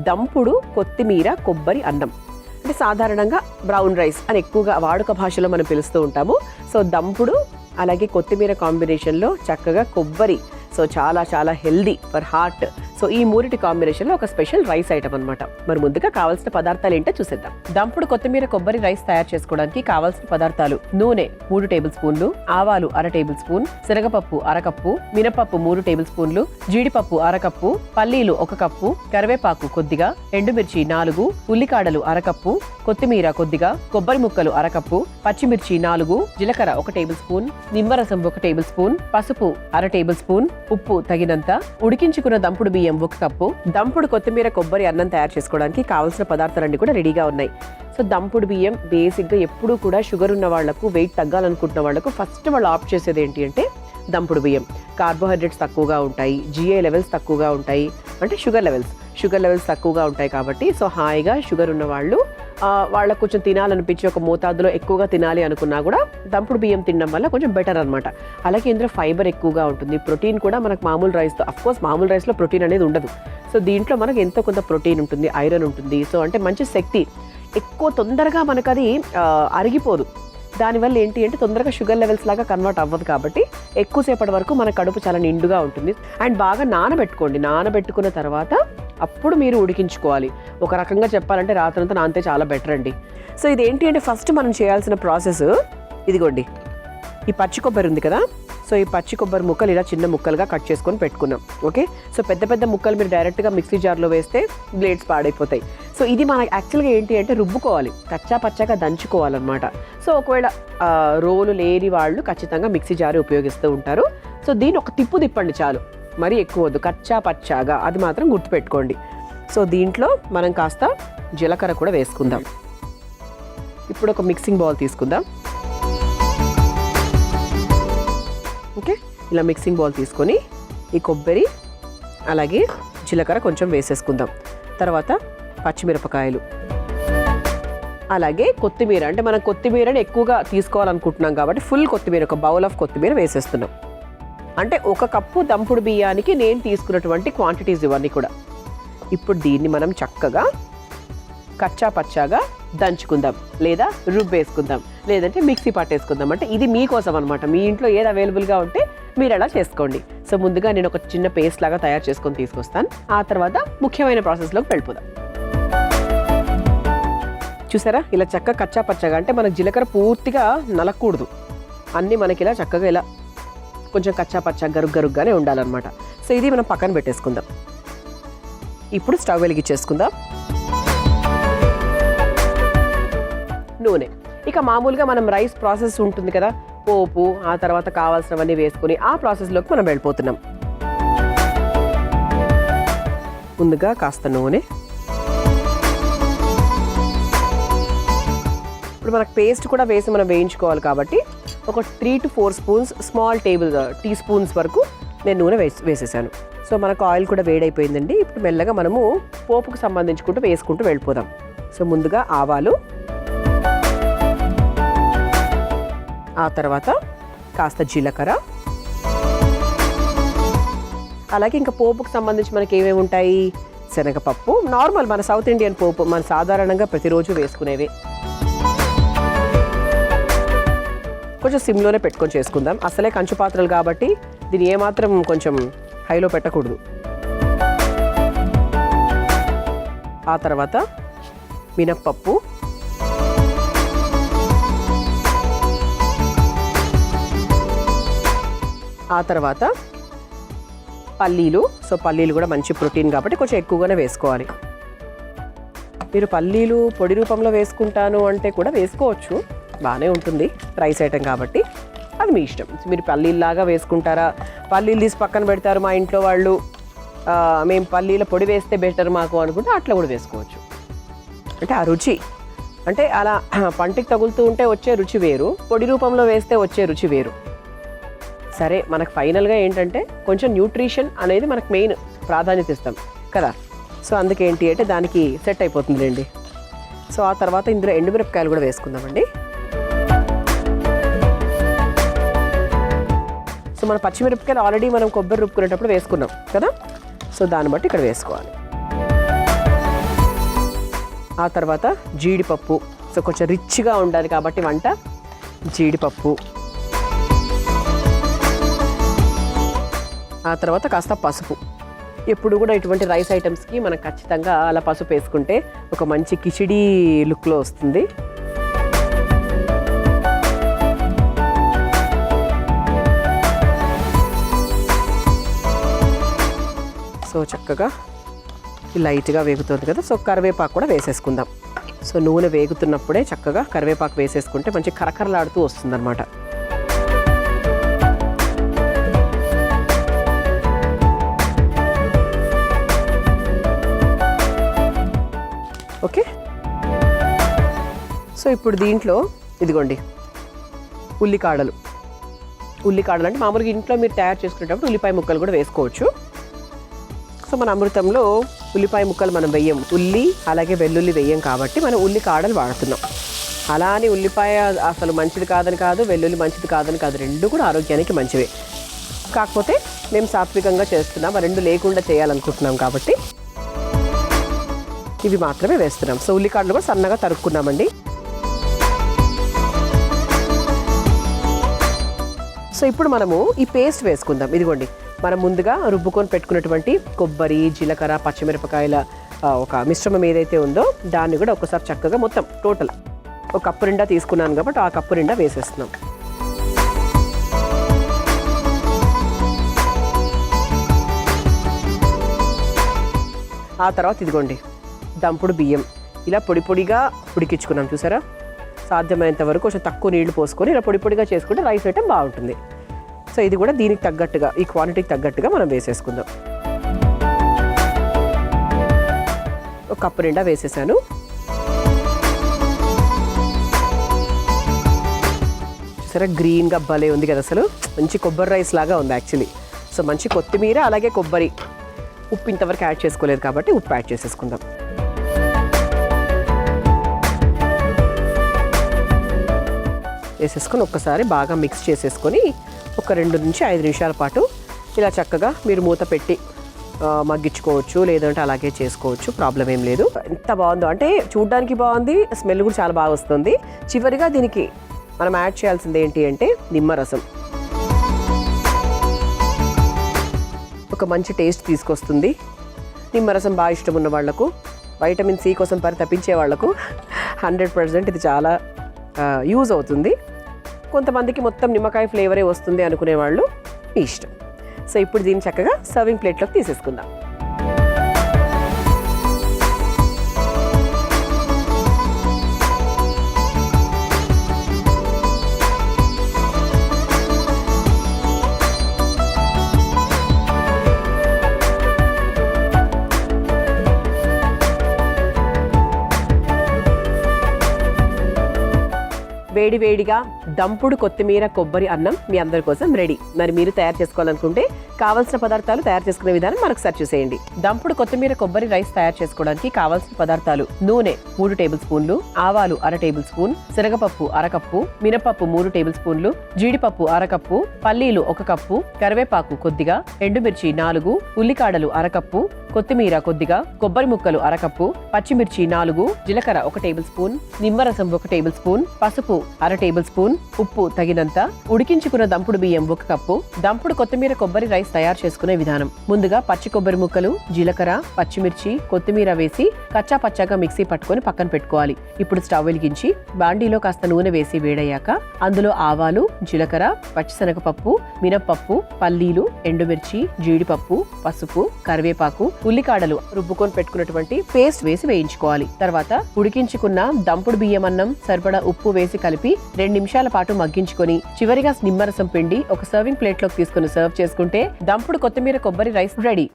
దంపుడు కొత్తిమీర కొబ్బరి అన్నం. అంటే సాధారణంగా బ్రౌన్ రైస్ అని ఎక్కువగా వాడుక భాషలో మనం పిలుస్తూ ఉంటాము. సో దంపుడు అలాగే కొత్తిమీర కాంబినేషన్లో చక్కగా కొబ్బరి, సో చాలా చాలా హెల్దీ ఫర్ హార్ట్. సో ఈ మూరిటి కాంబినేషన్లో ఒక స్పెషల్ రైస్ ఐటమ్ అనమాట. మరి ముందుగా కావాల్సిన పదార్థాలు ఏంటో చూసేద్దాం. దంపుడు కొత్తిమీర కొబ్బరి రైస్ తయారు చేసుకోవడానికి కావాల్సిన పదార్థాలు: నూనె 3 టేబుల్ స్పూన్లు, ఆవాలు 1/2 టేబుల్ స్పూన్, శనగపప్పు 1/2 కప్పు, మినపప్పు 3 టేబుల్ స్పూన్లు, జీడిపప్పు 1/2 కప్పు, పల్లీలు 1 కప్పు, కరివేపాకు కొద్దిగా, ఎండుమిర్చి 4, ఉల్లికాడలు 1/2 కప్పు, కొత్తిమీర కొద్దిగా, కొబ్బరి ముక్కలు 1/2 కప్పు, పచ్చిమిర్చి 4, జీలకర్ర 1 టేబుల్ స్పూన్, నిమ్మరసం 1 టేబుల్ స్పూన్, పసుపు 1/2 టేబుల్ స్పూన్, ఉప్పు తగినంత, ఉడికించుకున్న దంపుడు బియ్యం 1 కప్పు. దంపుడు కొత్తిమీర కొబ్బరి అన్నం తయారు చేసుకోవడానికి కావాల్సిన పదార్థాలన్నీ కూడా రెడీగా ఉన్నాయి. సో దంపుడు బియ్యం బేసిక్గా ఎప్పుడూ కూడా షుగర్ ఉన్న వాళ్లకు, వెయిట్ తగ్గాలనుకుంటున్న వాళ్లకు ఫస్ట్ వాళ్ళు ఆప్ట్ చేసేది ఏంటి అంటే దంపుడు బియ్యం. కార్బోహైడ్రేట్స్ తక్కువగా ఉంటాయి, జిఐ లెవెల్స్ తక్కువగా ఉంటాయి, అంటే షుగర్ లెవెల్స్ తక్కువగా ఉంటాయి కాబట్టి సో హాయిగా షుగర్ ఉన్న వాళ్ళు వాళ్ళకు కొంచెం తినాలనిపించి ఒక మోతాదులో ఎక్కువగా తినాలి అనుకున్నా కూడా దంపుడు బియ్యం తినడం వల్ల కొంచెం బెటర్ అనమాట. అలాగే ఇందులో ఫైబర్ ఎక్కువగా ఉంటుంది, ప్రోటీన్ కూడా మనకు మామూలు రైస్తో, అఫ్కోర్స్ మామూలు రైస్లో ప్రోటీన్ అనేది ఉండదు. సో దీంట్లో మనకు ఎంతో కొంత ప్రోటీన్ ఉంటుంది, ఐరన్ ఉంటుంది. సో అంటే మంచి శక్తి, ఎక్కువ తొందరగా మనకు అది అరిగిపోదు. దానివల్ల ఏంటి అంటే తొందరగా షుగర్ లెవెల్స్ లాగా కన్వర్ట్ అవ్వదు కాబట్టి ఎక్కువసేపటి వరకు మన కడుపు చాలా నిండుగా ఉంటుంది. అండ్ బాగా నానబెట్టుకోండి. నానబెట్టుకున్న తర్వాత అప్పుడు మీరు ఉడికించుకోవాలి. ఒక రకంగా చెప్పాలంటే రాత్రంతా నానితే చాలా బెటర్ అండి. సో ఇదేంటి అంటే ఫస్ట్ మనం చేయాల్సిన ప్రాసెస్ ఇదిగోండి, ఈ పచ్చి కొబ్బరి ఉంది కదా, సో ఈ పచ్చి కొబ్బరి ముక్కలు ఇలా చిన్న ముక్కలుగా కట్ చేసుకొని పెట్టుకున్నాం. ఓకే, సో పెద్ద పెద్ద ముక్కలు మీరు డైరెక్ట్గా మిక్సీ జార్లో వేస్తే బ్లేడ్స్ పాడైపోతాయి. సో ఇది మనకి యాక్చువల్గా ఏంటి అంటే రుబ్బుకోవాలి, కచ్చా పచ్చాగా దంచుకోవాలన్నమాట. సో ఒకవేళ రోలు లేని వాళ్ళు ఖచ్చితంగా మిక్సీ జార్ ఉపయోగిస్తూ ఉంటారు. సో దీన్ని ఒక తిప్పండి చాలు, మరీ ఎక్కువ వద్దు, కచ్చా పచ్చాగా, అది మాత్రం గుర్తుపెట్టుకోండి. సో దీంట్లో మనం కాస్త జీలకర్ర కూడా వేసుకుందాం. ఇప్పుడు ఒక మిక్సింగ్ బౌల్ తీసుకుందాం. ఓకే, ఇలా మిక్సింగ్ బౌల్ తీసుకొని ఈ కొబ్బరి అలాగే జీలకర్ర కొంచెం వేసేసుకుందాం. తర్వాత పచ్చిమిరపకాయలు అలాగే కొత్తిమీర, అంటే మనం కొత్తిమీరని ఎక్కువగా తీసుకోవాలనుకుంటున్నాం కాబట్టి ఫుల్ కొత్తిమీర, ఒక బౌల్ ఆఫ్ కొత్తిమీర వేసేస్తున్నాం. అంటే 1 కప్పు దంపుడు బియ్యానికి నేను తీసుకున్నటువంటి క్వాంటిటీస్ ఇవన్నీ కూడా. ఇప్పుడు దీన్ని మనం చక్కగా కచ్చా పచ్చాగా దంచుకుందాం, లేదా రుబ్బేసుకుందాం, లేదంటే మిక్సీ పట్టేసుకుందాం. అంటే ఇది మీకోసం అనమాట, మీ ఇంట్లో ఏది అవైలబుల్గా ఉంటే మీరు అలా చేసుకోండి. సో ముందుగా నేను ఒక చిన్న పేస్ట్ లాగా తయారు చేసుకొని తీసుకొస్తాను. ఆ తర్వాత ముఖ్యమైన ప్రాసెస్లోకి వెళ్ళిపోదాం. చూసారా, ఇలా చక్కగా కచ్చా పచ్చగా, అంటే మనకు జీలకర్ర పూర్తిగా నలకూడదు, అన్నీ మనకి ఇలా చక్కగా ఇలా కొంచెం కచ్చా పచ్చా గరుగ్గానే ఉండాలన్నమాట. సో ఇది మనం పక్కన పెట్టేసుకుందాం. ఇప్పుడు స్టవ్ వెలిగించేసుకుందాం. నూనె, ఇక మామూలుగా మనం రైస్ ప్రాసెస్ ఉంటుంది కదా, పోపు, ఆ తర్వాత కావాల్సినవన్నీ వేసుకొని ఆ ప్రాసెస్లోకి మనం వెళ్ళిపోతున్నాం. ముందుగా కాస్త నూనె, ఇప్పుడు మనకు పేస్ట్ కూడా వేసి మనం వేయించుకోవాలి కాబట్టి ఒక 3 to 4 spoons, small tea spoons వరకు నేను నూనె వేసేసాను. సో మనకు ఆయిల్ కూడా వేడైపోయిందండి. ఇప్పుడు మెల్లగా మనము పోపుకు సంబంధించుకుంటూ వేసుకుంటూ వెళ్ళిపోదాం. సో ముందుగా ఆవాలు, ఆ తర్వాత కాస్త జీలకర్ర, అలాగే ఇంకా పోపుకు సంబంధించి మనకి ఏమేమి ఉంటాయి, శనగపప్పు, నార్మల్ మన సౌత్ ఇండియన్ పోపు, మన సాధారణంగా ప్రతిరోజు వేసుకునేవి. కొంచెం సిమ్లోనే పెట్టుకొని చేసుకుందాం, అసలే కంచు పాత్రలు కాబట్టి దీన్ని ఏమాత్రం కొంచెం హైలో పెట్టకూడదు. ఆ తర్వాత మినప్పప్పు, ఆ తర్వాత పల్లీలు. సో పల్లీలు కూడా మంచి ప్రోటీన్ కాబట్టి కొంచెం ఎక్కువగానే వేసుకోవాలి. మీరు పల్లీలు పొడి రూపంలో వేసుకుంటాను అంటే కూడా వేసుకోవచ్చు, బాగానే ఉంటుంది, రైస్ ఐటెం కాబట్టి అది మీ ఇష్టం. మీరు పల్లీలాగా వేసుకుంటారా, పల్లీలు తీసి పక్కన పెడతారు మా ఇంట్లో వాళ్ళు, మేము పల్లీల పొడి వేస్తే బెటర్ మాకు అనుకుంటే అట్లా కూడా వేసుకోవచ్చు. అంటే ఆ రుచి, అంటే అలా పంటికి తగులుతూ ఉంటే వచ్చే రుచి వేరు, పొడి రూపంలో వేస్తే వచ్చే రుచి వేరు. సరే, మనకు ఫైనల్గా ఏంటంటే కొంచెం న్యూట్రిషన్ అనేది మనకు మెయిన్ ప్రాధాన్యత ఇస్తాం కదా. సో అందుకేంటి అంటే దానికి సెట్ అయిపోతుంది రండి. సో ఆ తర్వాత ఇందులో ఎండుమిరపకాయలు కూడా వేసుకుందామండి. సో మన పచ్చిమిరపకాయలు ఆల్రెడీ మనం కొబ్బరి రుబ్బుకునేటప్పుడు వేసుకున్నాం కదా, సో దాన్ని బట్టి ఇక్కడ వేసుకోవాలి. ఆ తర్వాత జీడిపప్పు. సో కొంచెం రిచ్గా ఉండాలి కాబట్టి వంట, జీడిపప్పు. ఆ తర్వాత కాస్త పసుపు. ఎప్పుడు కూడా ఇటువంటి రైస్ ఐటమ్స్కి మనం ఖచ్చితంగా అలా పసుపు వేసుకుంటే ఒక మంచి కిచిడీ లుక్లో వస్తుంది. సో చక్కగా లైట్గా వేగుతుంది కదా. సో కరివేపాకు కూడా వేసేసుకుందాం. సో నూనె వేగుతున్నప్పుడే చక్కగా కరివేపాకు వేసేసుకుంటే మంచి కరకరలాడుతూ వస్తుందన్నమాట. ఓకే. సో ఇప్పుడు దీంట్లో ఇదిగోండి ఉల్లికాడలు. ఉల్లికాడలు అంటే మామూలుగా ఇంట్లో మీరు తయారు చేసుకునేటప్పుడు ఉల్లిపాయ ముక్కలు కూడా వేసుకోవచ్చు. సో మన అమృతంలో ఉల్లిపాయ ముక్కలు మనం వెయ్యం, ఉల్లి అలాగే వెల్లుల్లి వెయ్యం కాబట్టి మనం ఉల్లికాడలు వాడుతున్నాం. అలా అని ఉల్లిపాయ అసలు మంచిది కాదని కాదు, వెల్లుల్లి మంచిది కాదని కాదు, రెండు కూడా ఆరోగ్యానికి మంచివే. కాకపోతే మేము సాత్వికంగా చేస్తున్నాం, ఆ రెండు లేకుండా చేయాలనుకుంటున్నాం కాబట్టి ఇవి మాత్రమే వేస్తున్నాం. సో ఉల్లికాడలు కూడా సన్నగా తరుక్కున్నామండి. సో ఇప్పుడు మనము ఈ పేస్ట్ వేసుకుందాం. ఇదిగోండి మనం ముందుగా రుబ్బుకొని పెట్టుకున్నటువంటి కొబ్బరి, జీలకర్ర, పచ్చిమిరపకాయల ఒక మిశ్రమం ఏదైతే ఉందో దాన్ని కూడా ఒకసారి చక్కగా మొత్తం టోటల్ ఒక కప్పు నిండా తీసుకున్నాను కాబట్టి ఆ కప్పు నిండా వేసేస్తున్నాం. ఆ తర్వాత ఇదిగోండి దంపుడు బియ్యం ఇలా పొడి పొడిగా ఉడికించుకున్నాం చూసారా. సాధ్యమైనంత వరకు కొంచెం తక్కువ నీళ్లు పోసుకొని ఇలా పొడి పొడిగా చేసుకుంటే రైస్ ఐటమ్ బాగుంటుంది. సో ఇది కూడా దీనికి తగ్గట్టుగా, ఈ క్వాంటిటీకి తగ్గట్టుగా మనం వేసేసుకుందాం. ఒక కప్పు నిండా వేసేసాను. చూసారా గ్రీన్గా భలే ఉంది కదా, అసలు మంచి కొబ్బరి రైస్ లాగా ఉంది యాక్చువల్లీ. సో మంచి కొత్తిమీర అలాగే కొబ్బరి. ఉప్పు ఇంతవరకు యాడ్ చేసుకోలేదు కాబట్టి ఉప్పు యాడ్ చేసేసుకుందాం. వేసేసుకొని ఒక్కసారి బాగా మిక్స్ చేసేసుకొని ఒక 2 నుంచి 5 నిమిషాల పాటు ఇలా చక్కగా మీరు మూత పెట్టి మగ్గించుకోవచ్చు, లేదంటే అలాగే చేసుకోవచ్చు, ప్రాబ్లం ఏం లేదు. ఎంత బాగుందో అంటే చూడ్డానికి బాగుంది, స్మెల్ కూడా చాలా బాగా వస్తుంది. చివరిగా దీనికి మనం యాడ్ చేయాల్సింది ఏంటి అంటే నిమ్మరసం. ఒక మంచి టేస్ట్ తీసుకొస్తుంది. నిమ్మరసం బాగా ఇష్టం ఉన్న వాళ్లకు, వైటమిన్ సి కోసం పరితపించే వాళ్లకు 100% ఇది చాలా యూజ్ అవుతుంది. కొంతమందికి మొత్తం నిమ్మకాయ ఫ్లేవరే వస్తుంది అనుకునే వాళ్ళు మీ ఇష్టం. సో ఇప్పుడు దీన్ని చక్కగా సర్వింగ్ ప్లేట్లోకి తీసేసుకుందాం. వేడి వేడిగా దంపుడు కొత్తిమీర కొబ్బరి అన్నం మీ అందరి కోసం రెడీ. మరి మీరు తయారు చేసుకోవాలనుకుంటే కావాల్సిన పదార్థాలు, తయారు చేసుకునే విధానం మరొకసారి చూసేయండి. దంపుడు కొత్తిమీర కొబ్బరి రైస్ తయారు చేసుకోవడానికి కావాల్సిన పదార్థాలు: నూనె 3 టేబుల్ స్పూన్లు, ఆవాలు 1/2 టేబుల్ స్పూన్, శనగపప్పు 1/2 కప్పు, మినపప్పు 3 టేబుల్ స్పూన్లు, జీడిపప్పు 1/2 కప్పు, పల్లీలు 1 కప్పు, కరివేపాకు కొద్దిగా, ఎండుమిర్చి 4, ఉల్లికాడలు 1/2 కప్పు, కొత్తిమీర కొద్దిగా, కొబ్బరి ముక్కలు 1/2 కప్పు, పచ్చిమిర్చి 4, జీలకర్ర 1 టేబుల్ స్పూన్, నిమ్మరసం 1 టేబుల్ స్పూన్, పసుపు 1/2 టేబుల్ స్పూన్, ఉప్పు తగినంత, ఉడికించుకున్న దంపుడు బియ్యం 1 కప్పు. దంపుడు కొత్తిమీర కొబ్బరి రైస్ తయారు చేసుకునే విధానం: ముందుగా పచ్చి కొబ్బరి ముక్కలు, జీలకర్ర, పచ్చిమిర్చి, కొత్తిమీర వేసి కచ్చా పచ్చాగా మిక్సీ పట్టుకొని పక్కన పెట్టుకోవాలి. ఇప్పుడు స్టవ్ వెలిగించి బాండీలో కాస్త నూనె వేసి వేడయ్యాక అందులో ఆవాలు, జీలకర్ర, పచ్చిశనగపప్పు, మినప్పప్పు, పల్లీలు, ఎండుమిర్చి, జీడిపప్పు, పసుపు, కరివేపాకు, ఉల్లికాడలు, రుబ్బుకొని పెట్టుకున్నటువంటి పేస్ట్ వేసి వేయించుకోవాలి. తర్వాత ఉడికించుకున్న దంపుడు బియ్యం అన్నం సరిపడా ఉప్పు వేసి కలిపి 2 నిమిషాల పాటు మగ్గించుకొని చివరిగా నిమ్మరసం పిండి ఒక సర్వింగ్ ప్లేట్ లోకి తీసుకుని సర్వ్ చేసుకుంటే దంపుడు కొత్తిమీర కొబ్బరి రైస్ రెడీ.